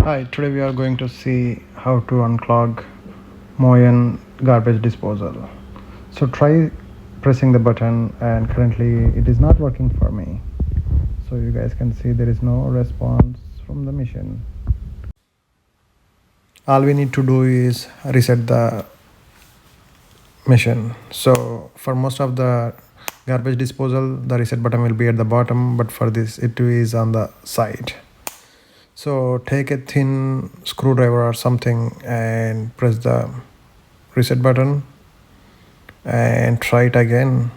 Hi, today we are going to see how to unclog Moen garbage disposal. So try pressing the button, and currently it is not working for me. So you guys can see there is no response from the machine. All we need to do is reset the machine. So for most of the garbage disposal, the reset button will be at the bottom, but for this it is on the side. So take a thin screwdriver or something and press the reset button and try it again.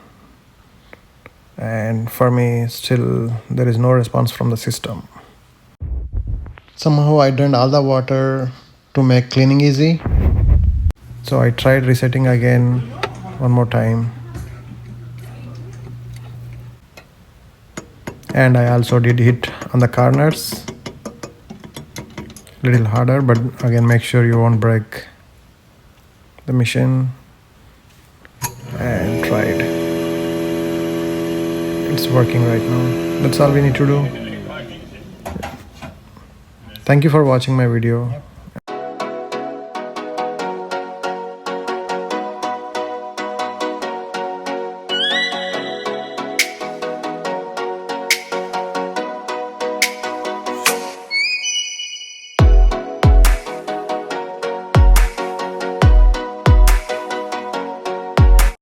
And for me, still there is no response from the system. Somehow I drained all the water to make cleaning easy. So I tried resetting again one more time. And I also did hit on the corners. Little harder, but again make sure you won't break the machine, and try it. It's working right now. That's all we need to do. Thank you for watching my video.